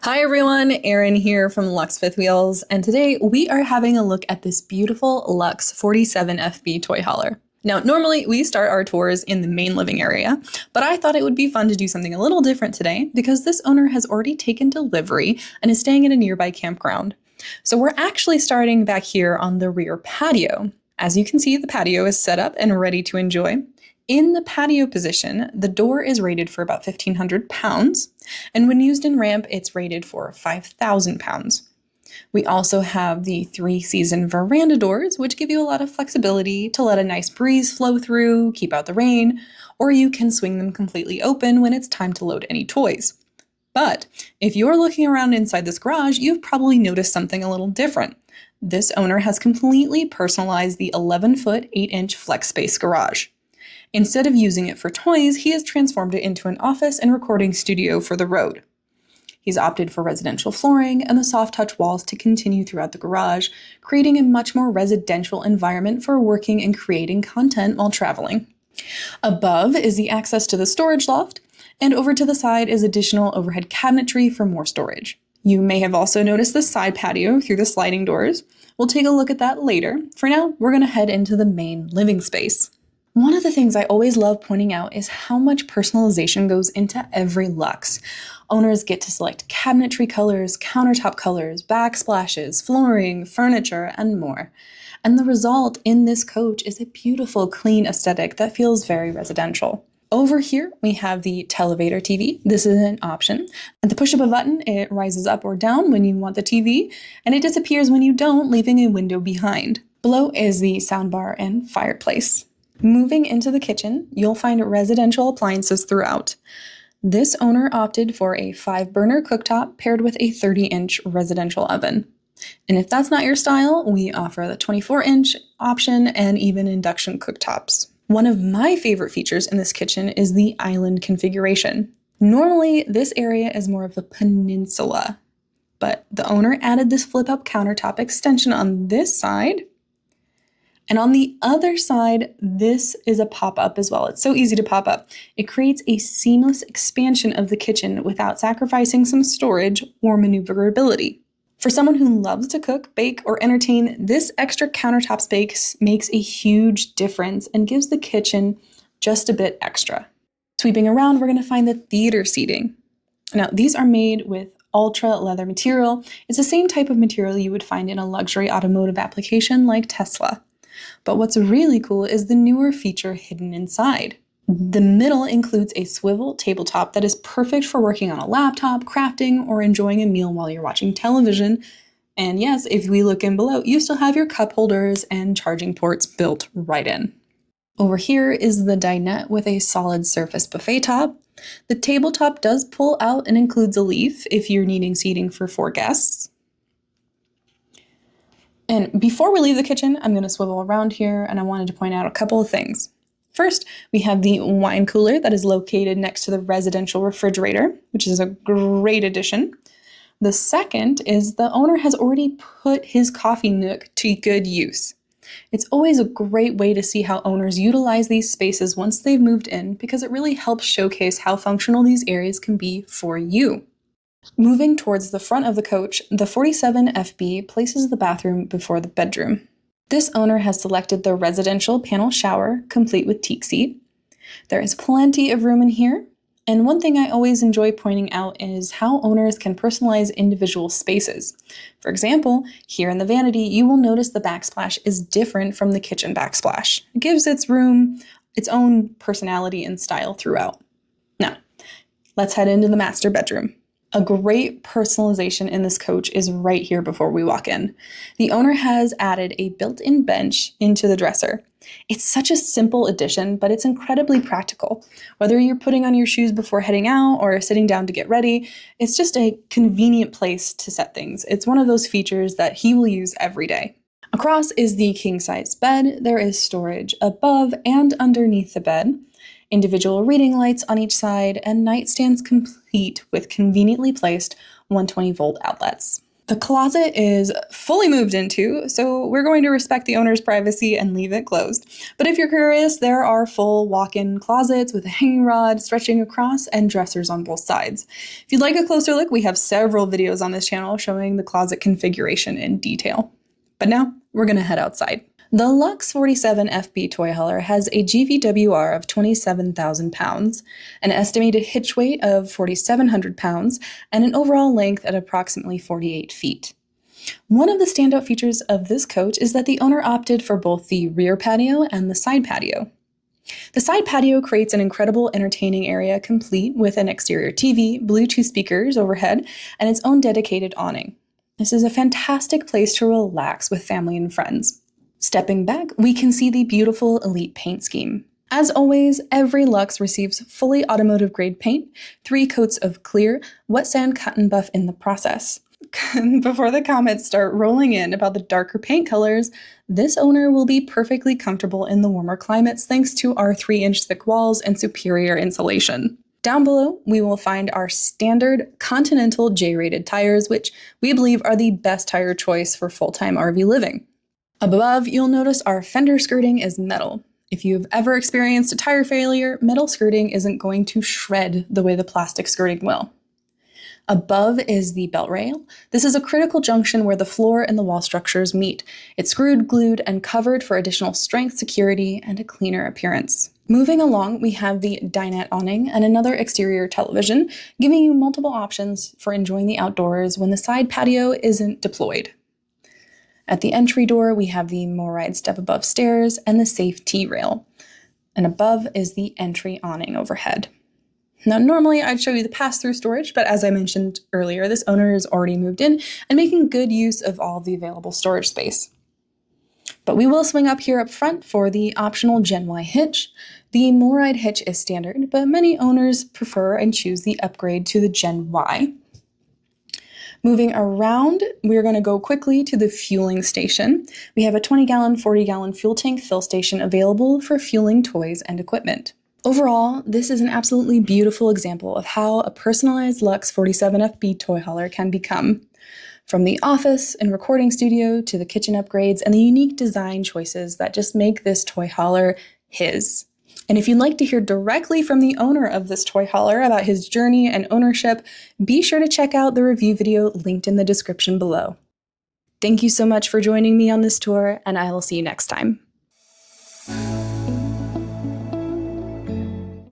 Hi everyone, Erin here from Luxe Fifth Wheels, and today we are having a look at this beautiful Luxe 47FB toy hauler. Now, normally we start our tours in the main living area, but I thought it would be fun to do something a little different today because this owner has already taken delivery and is staying at a nearby campground. So we're actually starting back here on the rear patio. As you can see, the patio is set up and ready to enjoy. In the patio position, the door is rated for about 1,500 pounds, and when used in ramp, it's rated for 5,000 pounds. We also have the 3-season veranda doors, which give you a lot of flexibility to let a nice breeze flow through, keep out the rain, or you can swing them completely open when it's time to load any toys. But if you're looking around inside this garage, you've probably noticed something a little different. This owner has completely personalized the 11-foot, 8-inch flex space garage. Instead of using it for toys, he has transformed it into an office and recording studio for the road. He's opted for residential flooring and the soft touch walls to continue throughout the garage, creating a much more residential environment for working and creating content while traveling. Above is the access to the storage loft, and over to the side is additional overhead cabinetry for more storage. You may have also noticed the side patio through the sliding doors. We'll take a look at that later. For now, we're going to head into the main living space. One of the things I always love pointing out is how much personalization goes into every Luxe. Owners get to select cabinetry colors, countertop colors, backsplashes, flooring, furniture, and more. And the result in this coach is a beautiful, clean aesthetic that feels very residential. Over here, we have the Televator TV. This is an option. At the push of a button, it rises up or down when you want the TV, and it disappears when you don't, leaving a window behind. Below is the soundbar and fireplace. Moving into the kitchen, you'll find residential appliances throughout. This owner opted for a 5-burner cooktop paired with a 30-inch residential oven. And if that's not your style, we offer the 24-inch option and even induction cooktops. One of my favorite features in this kitchen is the island configuration. Normally, this area is more of a peninsula, but the owner added this flip-up countertop extension on this side. And on the other side, this is a pop-up as well. It's so easy to pop up. It creates a seamless expansion of the kitchen without sacrificing some storage or maneuverability. For someone who loves to cook, bake, or entertain, this extra countertop space makes a huge difference and gives the kitchen just a bit extra. Sweeping around, we're going to find the theater seating. Now, these are made with ultra leather material. It's the same type of material you would find in a luxury automotive application like Tesla. But what's really cool is the newer feature hidden inside. The middle includes a swivel tabletop that is perfect for working on a laptop, crafting, or enjoying a meal while you're watching television. And yes, if we look in below, you still have your cup holders and charging ports built right in. Over here is the dinette with a solid surface buffet top. The tabletop does pull out and includes a leaf if you're needing seating for 4 guests. And before we leave the kitchen, I'm going to swivel around here, and I wanted to point out a couple of things. First, we have the wine cooler that is located next to the residential refrigerator, which is a great addition. The second is the owner has already put his coffee nook to good use. It's always a great way to see how owners utilize these spaces once they've moved in because it really helps showcase how functional these areas can be for you. Moving towards the front of the coach, the 47FB places the bathroom before the bedroom. This owner has selected the residential panel shower, complete with teak seat. There is plenty of room in here, and one thing I always enjoy pointing out is how owners can personalize individual spaces. For example, here in the vanity, you will notice the backsplash is different from the kitchen backsplash. It gives its room its own personality and style throughout. Now, let's head into the master bedroom. A great personalization in this coach is right here before we walk in. The owner has added a built-in bench into the dresser. It's such a simple addition, but it's incredibly practical. Whether you're putting on your shoes before heading out or sitting down to get ready, it's just a convenient place to set things. It's one of those features that he will use every day. Across is the king-size bed. There is storage above and underneath the bed. Individual reading lights on each side, and nightstands complete with conveniently placed 120-volt outlets. The closet is fully moved into, so we're going to respect the owner's privacy and leave it closed. But if you're curious, there are full walk-in closets with a hanging rod stretching across and dressers on both sides. If you'd like a closer look, we have several videos on this channel showing the closet configuration in detail. But now, we're going to head outside. The Luxe 47 FB toy hauler has a GVWR of 27,000 pounds, an estimated hitch weight of 4,700 pounds, and an overall length at approximately 48 feet. One of the standout features of this coach is that the owner opted for both the rear patio and the side patio. The side patio creates an incredible entertaining area complete with an exterior TV, Bluetooth speakers overhead, and its own dedicated awning. This is a fantastic place to relax with family and friends. Stepping back, we can see the beautiful Elite paint scheme. As always, every Luxe receives fully automotive-grade paint, 3 coats of clear, wet sand cut and buff in the process. Before the comments start rolling in about the darker paint colors, this owner will be perfectly comfortable in the warmer climates thanks to our 3-inch thick walls and superior insulation. Down below, we will find our standard Continental J-rated tires, which we believe are the best tire choice for full-time RV living. Above, you'll notice our fender skirting is metal. If you've ever experienced a tire failure, metal skirting isn't going to shred the way the plastic skirting will. Above is the belt rail. This is a critical junction where the floor and the wall structures meet. It's screwed, glued, and covered for additional strength, security, and a cleaner appearance. Moving along, we have the dinette awning and another exterior television, giving you multiple options for enjoying the outdoors when the side patio isn't deployed. At the entry door, we have the MORryde step above stairs and the safe T-rail. And above is the entry awning overhead. Now, normally I'd show you the pass-through storage, but as I mentioned earlier, this owner is already moved in and making good use of all the available storage space. But we will swing up here up front for the optional Gen Y hitch. The MORryde hitch is standard, but many owners prefer and choose the upgrade to the Gen Y. Moving around, we're going to go quickly to the fueling station. We have a 20-gallon, 40-gallon fuel tank fill station available for fueling toys and equipment. Overall, this is an absolutely beautiful example of how a personalized Luxe 47 FB toy hauler can become. From the office and recording studio to the kitchen upgrades and the unique design choices that just make this toy hauler his. And if you'd like to hear directly from the owner of this toy hauler about his journey and ownership, be sure to check out the review video linked in the description below. Thank you so much for joining me on this tour, and I will see you next time.